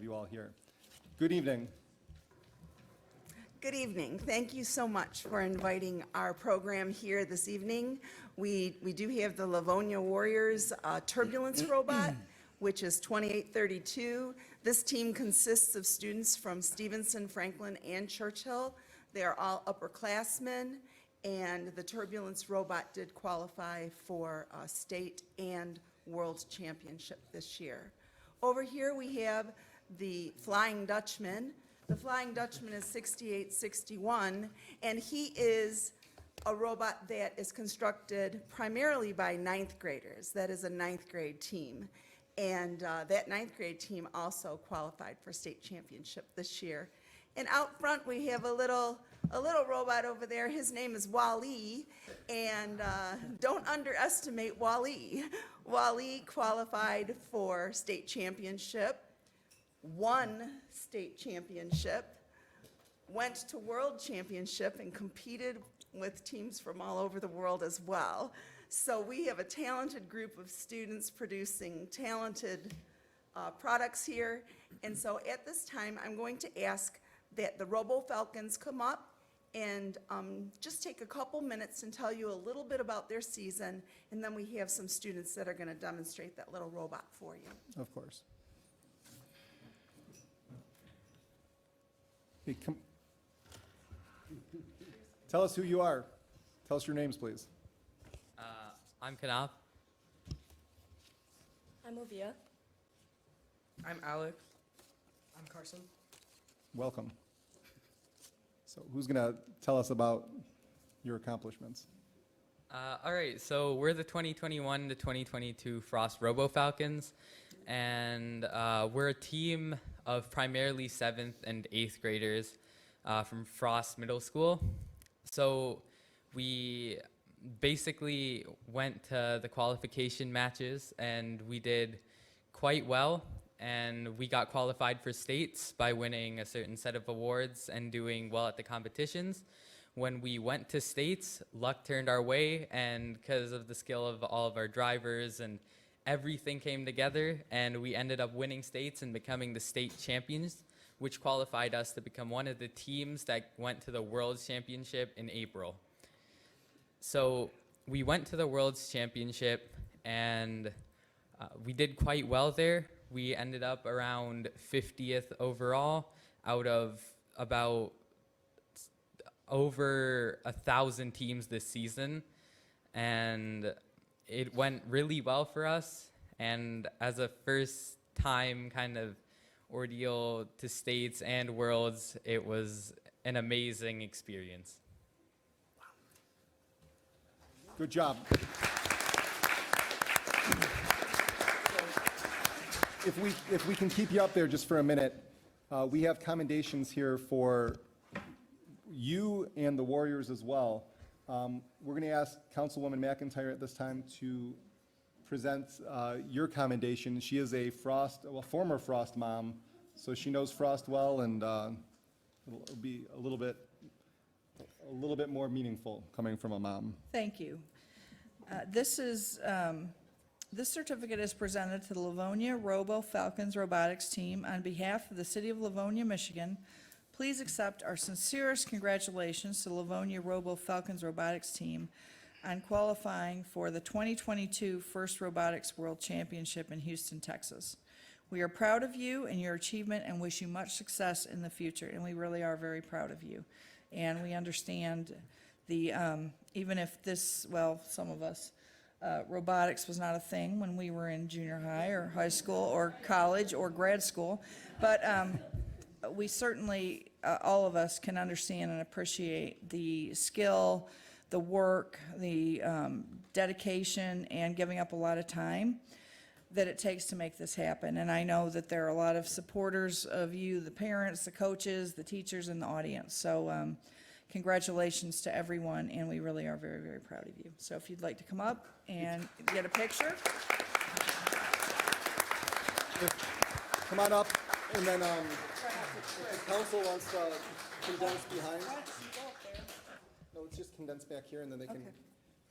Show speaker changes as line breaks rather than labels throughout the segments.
you all here. Good evening.
Good evening. Thank you so much for inviting our program here this evening. We do have the Livonia Warriors turbulence robot, which is 2832. This team consists of students from Stevenson, Franklin, and Churchill. They are all upperclassmen, and the turbulence robot did qualify for state and world championship this year. Over here we have the Flying Dutchman. The Flying Dutchman is 6861, and he is a robot that is constructed primarily by ninth graders. That is a ninth grade team. And that ninth grade team also qualified for state championship this year. And out front, we have a little robot over there. His name is Wally, and don't underestimate Wally. Wally qualified for state championship, won state championship, went to world championship, and competed with teams from all over the world as well. So we have a talented group of students producing talented products here. And so at this time, I'm going to ask that the Robo Falcons come up and just take a couple minutes and tell you a little bit about their season, and then we have some students that are going to demonstrate that little robot for you.
Of course. Hey, come. Tell us who you are. Tell us your names, please.
I'm Kanaf.
I'm Ovia.
I'm Alex. I'm Carson.
Welcome. So who's going to tell us about your accomplishments?
All right, so we're the 2021 to 2022 Frost Robo Falcons, and we're a team of primarily 7th and 8th graders from Frost Middle School. So we basically went to the qualification matches, and we did quite well, and we got qualified for states by winning a certain set of awards and doing well at the competitions. When we went to states, luck turned our way, and because of the skill of all of our drivers and everything came together, and we ended up winning states and becoming the state champions, which qualified us to become one of the teams that went to the World Championship in April. So we went to the World's Championship, and we did quite well there. We ended up around 50th overall out of about over 1,000 teams this season, and it went really well for us. And as a first time kind of ordeal to states and worlds, it was an amazing experience.
Good job. If we can keep you up there just for a minute, we have commendations here for you and the Warriors as well. We're going to ask Councilwoman McIntyre at this time to present your commendation. She is a former Frost mom, so she knows Frost well, and it'll be a little bit more meaningful coming from a mom.
Thank you. This certificate is presented to the Livonia Robo Falcons Robotics team on behalf of the City of Livonia, Michigan. Please accept our sincerest congratulations to the Livonia Robo Falcons Robotics team on qualifying for the 2022 First Robotics World Championship in Houston, Texas. We are proud of you and your achievement and wish you much success in the future, and we really are very proud of you. And we understand the, even if this, well, some of us, robotics was not a thing when we were in junior high or high school or college or grad school, but we certainly, all of us can understand and appreciate the skill, the work, the dedication, and giving up a lot of time that it takes to make this happen. And I know that there are a lot of supporters of you, the parents, the coaches, the teachers, and the audience. So congratulations to everyone, and we really are very, very proud of you. So if you'd like to come up and get a picture.
Come on up, and then if the council wants to condense behind. No, it's just condense back here, and then they can.
Okay.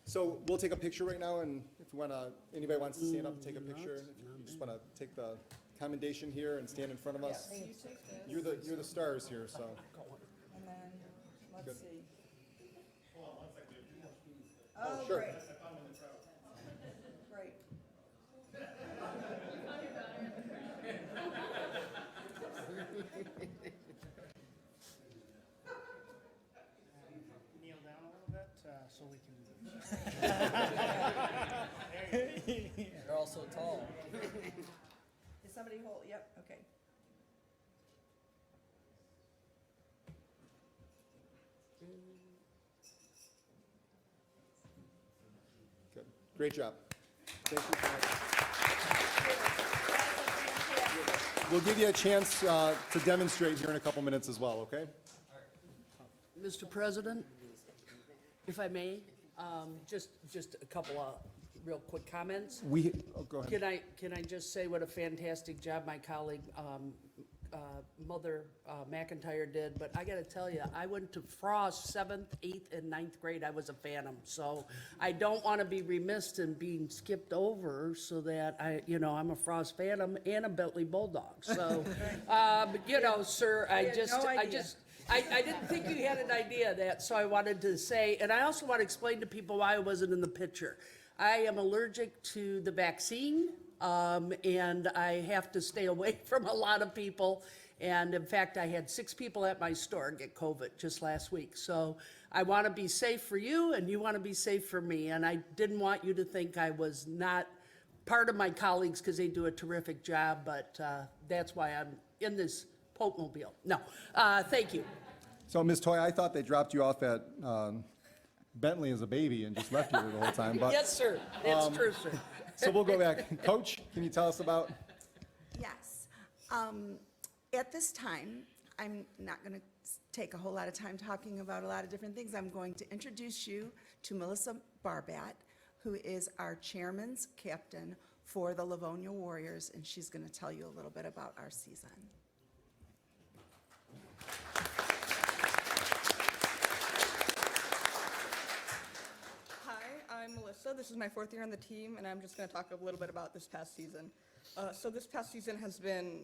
So we'll take a picture right now, and if you want to, anybody wants to stand up and take a picture, if you just want to take the commendation here and stand in front of us? You're the stars here, so.
And then, let's
Good.
see.
Oh, sure.
Great. Great.
Kneel down a little bit so we can.
They're all so tall.
Is somebody hold, yep, okay.
Good. Great job. Thank you. We'll give you a chance to demonstrate here in a couple minutes as well, okay?
Mr. President, if I may, just a couple of real quick comments.
Go ahead.
Can I just say what a fantastic job my colleague, Mother McIntyre did, but I gotta tell you, I went to Frost 7th, 8th, and 9th grade, I was a phantom, so I don't wanna be remiss in being skipped over, so that I'm a Frost phantom and a Bentley Bulldog, so, but sir,
We had no idea.
I didn't think you had an idea of that, so I wanted to say, and I also want to explain to people why I wasn't in the picture. I am allergic to the vaccine, and I have to stay away from a lot of people. And in fact, I had 6 people at my store get COVID just last week. So I want to be safe for you, and you want to be safe for me. And I didn't want you to think I was not part of my colleagues because they do a terrific job, but that's why I'm in this Pope-mobile. No, thank you.
So, Ms. Toy, I thought they dropped you off at Bentley as a baby and just left you there the whole time, but,
Yes, sir. That's true, sir.
so we'll go back. Coach, can you tell us about?
Yes. At this time, I'm not going to take a whole lot of time talking about a lot of different things. I'm going to introduce you to Melissa Barbat, who is our chairman's captain for the Livonia Warriors, and she's going to tell you a little bit about our season.
Hi, I'm Melissa. This is my 4th year on the team, and I'm just going to talk a little bit about this past season. So this past season has been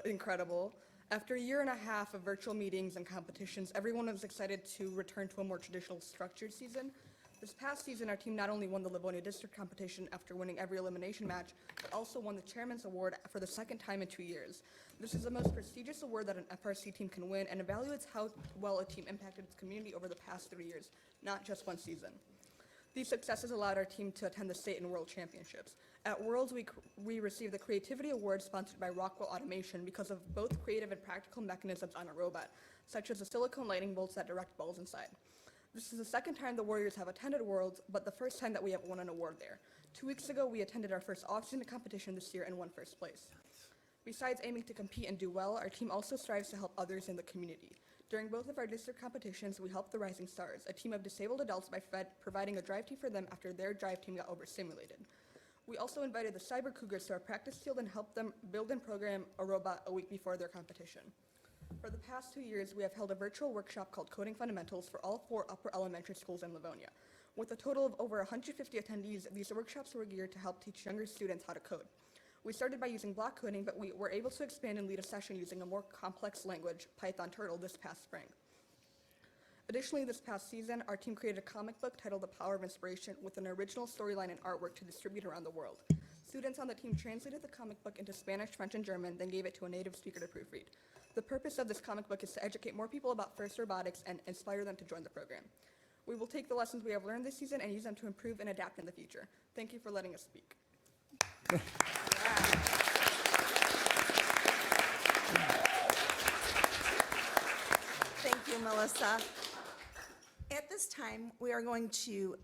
incredible. After a year and a half of virtual meetings and competitions, everyone was excited to return to a more traditional structured season. This past season, our team not only won the Livonia District competition after winning every elimination match, but also won the Chairman's Award for the 2nd time in 2 years. This is the most prestigious award that an FRC team can win and evaluates how well a team impacted its community over the past 3 years, not just one season. These successes allowed our team to attend the state and world championships. At Worlds, we received the Creativity Award sponsored by Rockwell Automation because of both creative and practical mechanisms on a robot, such as the silicone lightning bolts that direct balls inside. This is the 2nd time the Warriors have attended Worlds, but the 1st time that we have won an award there. 2 weeks ago, we attended our first off-season competition this year and won 1st place. Besides aiming to compete and do well, our team also strives to help others in the community. During both of our district competitions, we helped the Rising Stars, a team of disabled adults, by providing a drive team for them after their drive team got overstimulated. We also invited the Cyber Cougars to our practice field and helped them build and program a robot a week before their competition. For the past 2 years, we have held a virtual workshop called Coding Fundamentals for all 4 upper elementary schools in Livonia. With a total of over 150 attendees, these workshops were geared to help teach younger students how to code. We started by using block coding, but we were able to expand and lead a session using a more complex language, Python Turtle, this past spring. Additionally, this past season, our team created a comic book titled The Power of Inspiration with an original storyline and artwork to distribute around the world. Students on the team translated the comic book into Spanish, French, and German, then gave it to a native speaker to proofread. The purpose of this comic book is to educate more people about FIRST robotics and inspire them to join the program. We will take the lessons we have learned this season and use them to improve and adapt in the future. Thank you for letting us speak.
Thank you, Melissa. At this time, we are going to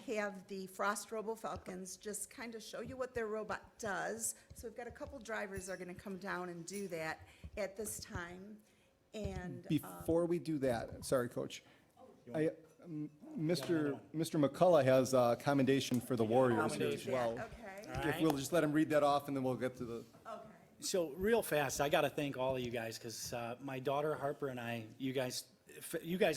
have the Frost Robo Falcons just kind of show you what their robot does. So we've got a couple drivers that are going to come down and do that at this time. And
Before we do that, sorry, Coach. Mr. McCullough has a commendation for the Warriors here as well.
okay,
If we'll just let him read that off, and then we'll get to the,
okay.
So real fast, I got to thank all of you guys because my daughter Harper and I, you guys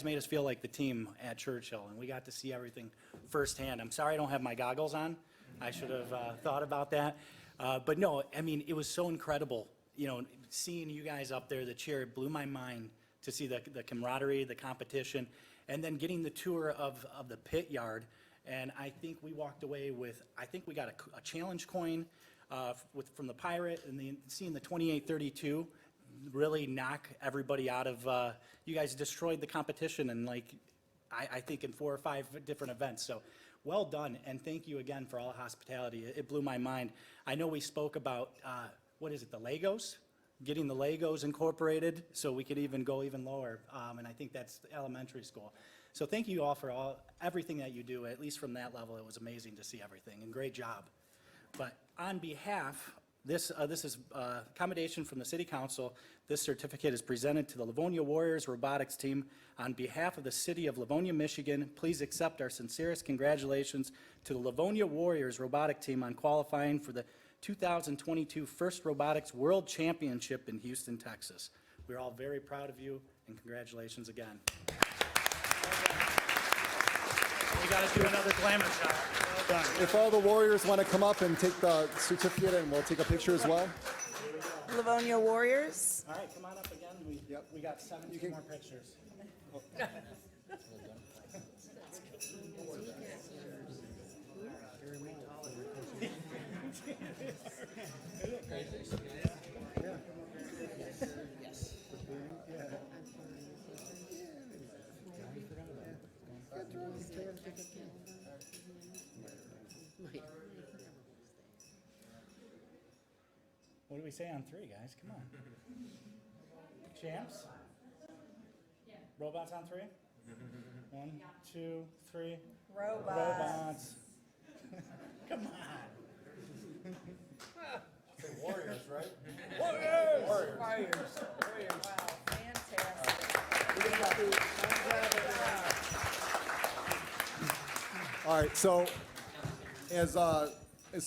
made us feel like the team at Churchill, and we got to see everything firsthand. I'm sorry I don't have my goggles on. I should have thought about that. But no, I mean, it was so incredible, you know, seeing you guys up there, the cheer, it blew my mind to see the camaraderie, the competition, and then getting the tour of the pit yard. And I think we walked away with, I think we got a challenge coin from the Pirate, and then seeing the 2832 really knock everybody out of, you guys destroyed the competition and like, I think in 4 or 5 different events. So well done, and thank you again for all the hospitality. It blew my mind. I know we spoke about, what is it, the Legos? Getting the Legos incorporated so we could even go even lower, and I think that's elementary school. So thank you all for everything that you do, at least from that level. It was amazing to see everything, and great job. But on behalf, this is accommodation from the City Council. This certificate is presented to the Livonia Warriors Robotics Team. On behalf of the City of Livonia, Michigan, please accept our sincerest congratulations to the Livonia Warriors Robotic Team on qualifying for the 2022 First Robotics World Championship in Houston, Texas. We're all very proud of you, and congratulations again. We got to do another glamour shot. Well done.
If all the Warriors want to come up and take the certificate, and we'll take a picture as well.
Livonia Warriors.
All right, come on up again. We got 17 more pictures. What do we say on 3, guys? Come on. Champs? Robots on 3? 1, 2, 3. Robots. Come on.
Warriors, right?
Warriors. Wow, fantastic.
All right, so as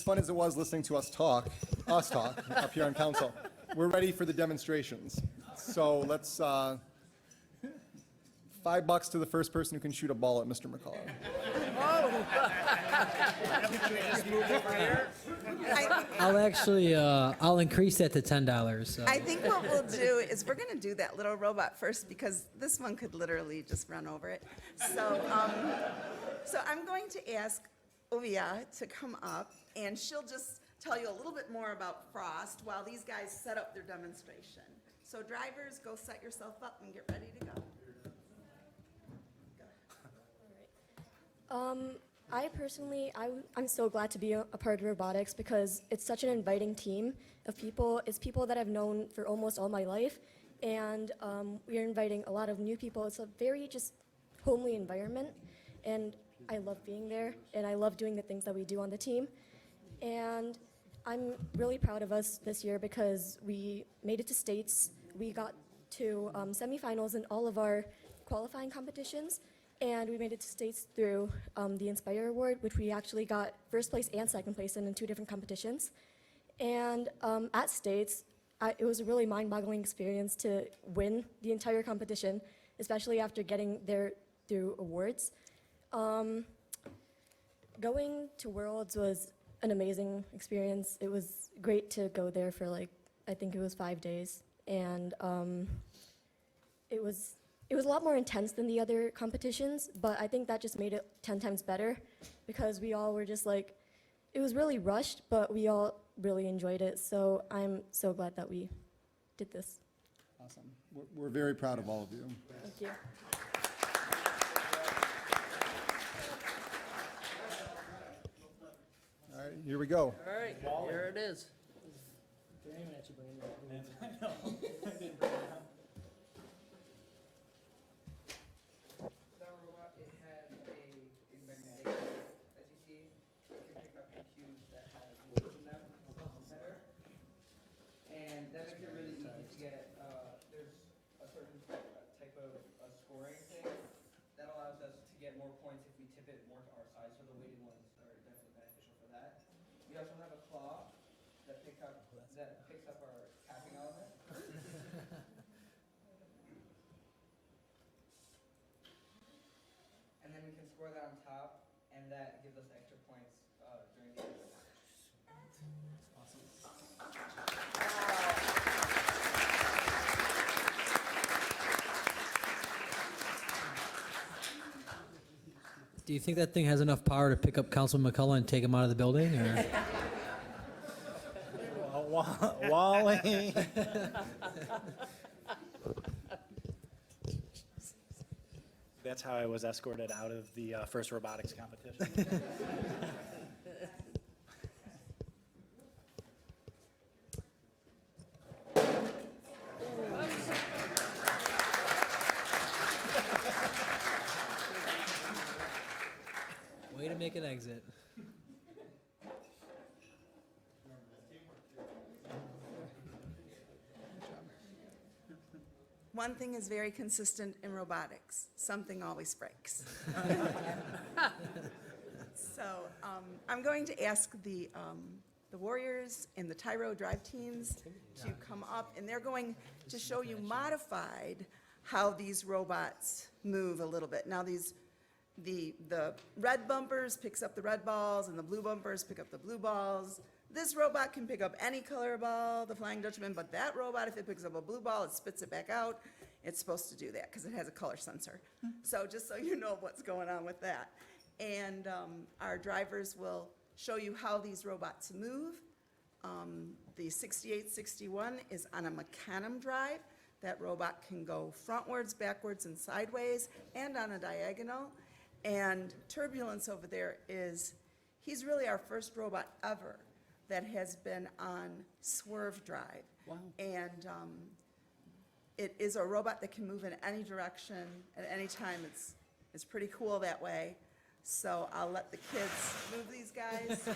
fun as it was listening to us talk up here on council, we're ready for the demonstrations. So let's, $5 to the first person who can shoot a ball at Mr. McCullough.
I'll increase that to $10. So.
I think what we'll do is we're going to do that little robot first because this one could literally just run over it. So, so I'm going to ask Ovia to come up, and she'll just tell you a little bit more about Frost while these guys set up their demonstration. So drivers, go set yourself up and get ready to go.
I personally, I'm so glad to be a part of robotics because it's such an inviting team of people. It's people that I've known for almost all my life, and we are inviting a lot of new people. It's a very just homely environment, and I love being there, and I love doing the things that we do on the team. And I'm really proud of us this year because we made it to states. We got to semifinals in all of our qualifying competitions. And we made it to states through the Inspire Award, which we actually got first place and second place in 2 different competitions. And at states, it was a really mind-boggling experience to win the entire competition, especially after getting there through awards. Going to Worlds was an amazing experience. It was great to go there for I think it was 5 days. And it was a lot more intense than the other competitions, but I think that just made it 10 times better because we all were just it was really rushed, but we all really enjoyed it. So I'm so glad that we did this.
Awesome. We're very proud of all of you.
Thank you.
All right, here we go.
All right, here it is.
And that makes it really easy to get, there's a certain type of scoring thing that allows us to get more points if we tip it more to our side, so the weighted ones are definitely beneficial for that. We also have a claw that picks up our tapping element. And then we can score that on top, and that gives us extra points during the end of the match.
Do you think that thing has enough power to pick up Councilman McCullough and take him out of the building, or?
Wally. That's how I was escorted out of the first robotics competition.
Way to make an exit.
One thing is very consistent in robotics, something always breaks. So I'm going to ask the Warriors and the Tyro Drive teams to come up, and they're going to show you modified how these robots move a little bit. Now the red bumpers picks up the red balls, and the blue bumpers pick up the blue balls. This robot can pick up any color ball, the Flying Dutchman, but that robot, if it picks up a blue ball, it spits it back out. It's supposed to do that because it has a color sensor. So just so you know what's going on with that. And our drivers will show you how these robots move. The 6861 is on a Mecanum drive. That robot can go frontwards, backwards, and sideways, and on a diagonal. And Turbulence over there he's really our first robot ever that has been on swerve drive.
Wow.
And it is a robot that can move in any direction at any time. It's pretty cool that way. So I'll let the kids move these guys.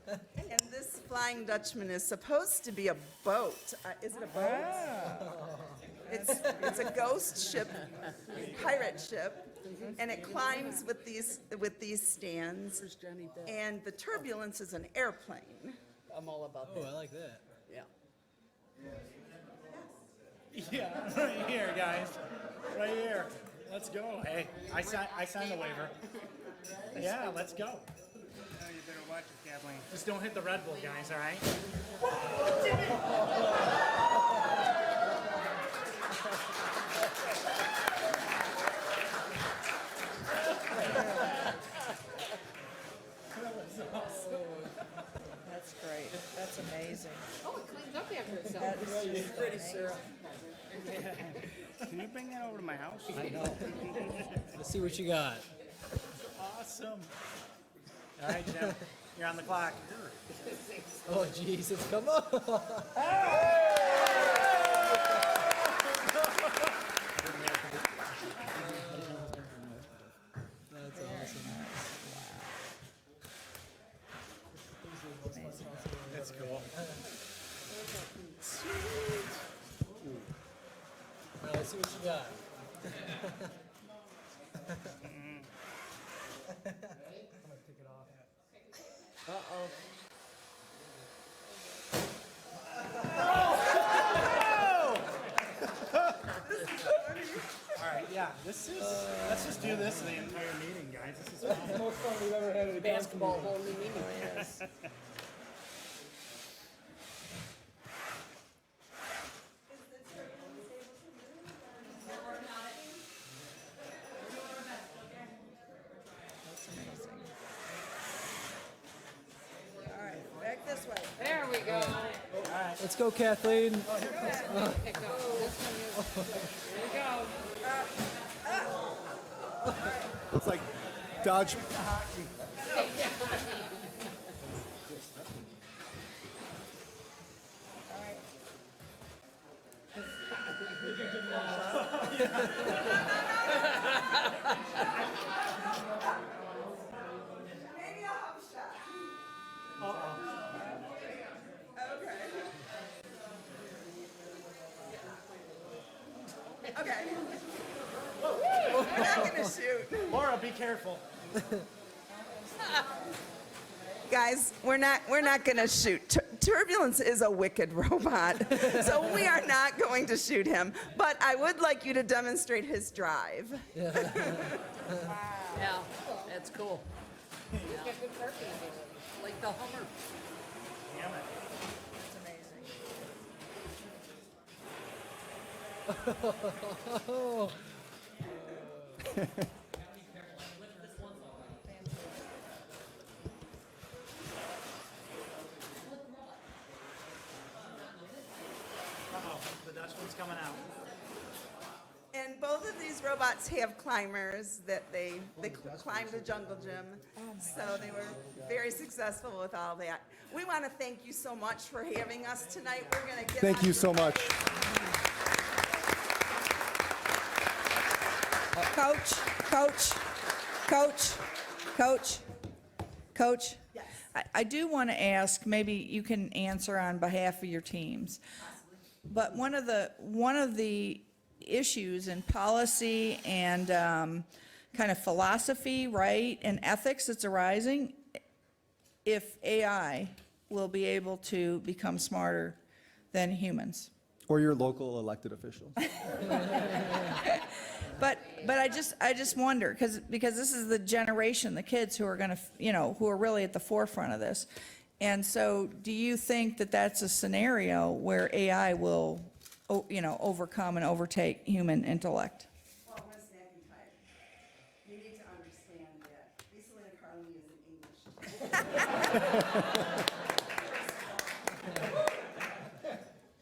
And this Flying Dutchman is supposed to be a boat. Is it a boat? It's a ghost ship, pirate ship, and it climbs with these stands.
Where's Johnny Depp?
And the Turbulence is an airplane.
I'm all about
Oh,
that.
I like that.
Yeah.
Yeah, right here, guys. Right here. Let's go. Hey, I signed the waiver. Yeah, let's go.
You better watch it, Kathleen.
Just don't hit the Red Bull, guys, all right?
That's great. That's amazing.
Oh, it cleans up after itself.
That is just
Pretty,
amazing.
Sarah.
Can you bring that over to my house?
I know. Let's see what you got.
Awesome. All right, Jim, you're on the clock.
Oh, Jesus, come on. That's awesome.
That's cool.
All right, let's see what you got.
Uh-oh.
All right, yeah, let's just do this the entire meeting, guys. This is fun.
Most fun we've ever had at a
Basketball whole new meaning. Yes.
That's amazing. All right, back this way.
There we go.
Let's go, Kathleen.
Pick up. This one is, here we go.
It's like dodge.
Maybe a hop shot. Okay. Okay. We're not gonna shoot.
Laura, be careful.
Guys, we're not gonna shoot. Turbulence is a wicked robot, so we are not going to shoot him. But I would like you to demonstrate his drive.
Yeah, that's cool.
Got good parking.
Like the Hummer.
Damn it.
That's amazing.
Uh-oh, the Dutch one's coming out.
And both of these robots have climbers that they climbed the jungle gym. So they were very successful with all that. We want to thank you so much for having us tonight. We're going to get
Thank
on
you
to
so much.
Coach,
Yes.
I do want to ask, maybe you can answer on behalf of your teams. But one of the issues in policy and kind of philosophy, right, and ethics that's arising, if AI will be able to become smarter than humans.
Or your local elected officials.
But I just wonder, because this is the generation, the kids who are gonna, who are really at the forefront of this. And so, do you think that that's a scenario where AI will, overcome and overtake human intellect?
Well, Ms. McIntyre, you need to understand that Lisa Lynn Carly isn't English.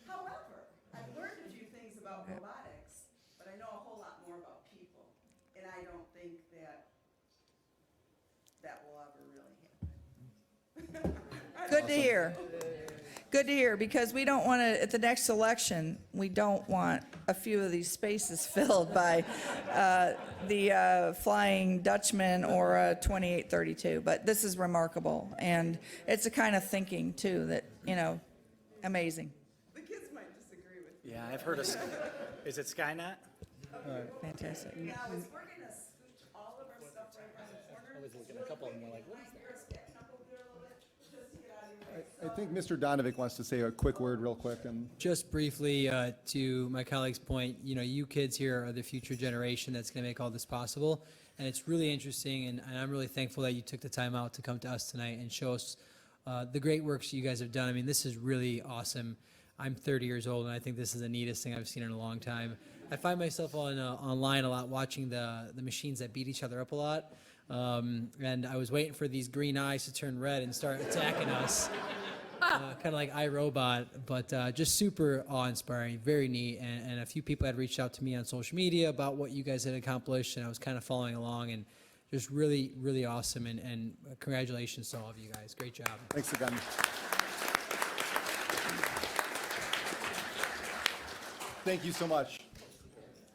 However, I've learned a few things about robotics, but I know a whole lot more about people. And I don't think that will ever really happen.
Good to hear. Good to hear, because we don't want to, at the next election, we don't want a few of these spaces filled by the Flying Dutchman or a 2832. But this is remarkable, and it's the kind of thinking, too, that, amazing.
The kids might disagree with me.
Yeah, I've heard of, is it Skynet?
Fantastic.
Now, is we're gonna scooch all of our stuff right around the corner.
I was looking at a couple of them, we're like, what is that?
Here's getting up over there a little bit, just to get out of your way.
I think Mr. Donovic wants to say a quick word real quick, and
Just briefly, to my colleague's point, you kids here are the future generation that's going to make all this possible. And it's really interesting, and I'm really thankful that you took the time out to come to us tonight and show us the great works you guys have done. I mean, this is really awesome. I'm 30 years old, and I think this is the neatest thing I've seen in a long time. I find myself online a lot watching the machines that beat each other up a lot. And I was waiting for these green eyes to turn red and start attacking us. Kind of like iRobot, but just super awe-inspiring, very neat. And a few people had reached out to me on social media about what you guys had accomplished, and I was kind of following along, and just really, really awesome. And congratulations to all of you guys. Great job.
thanks again. Thank you so much.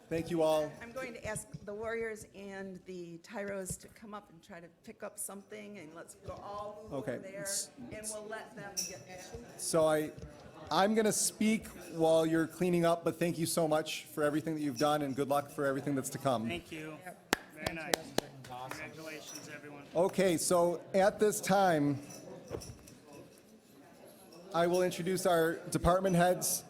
Thank you all.
I'm going to ask the Warriors and the Tyros to come up and try to pick up something, and let's go all move
Okay.
over there, and we'll let them get back.
So I'm going to speak while you're cleaning up, but thank you so much for everything that you've done, and good luck for everything that's to come.
Thank you. Very nice. Congratulations, everyone.
Okay, so at this time, I will introduce our department heads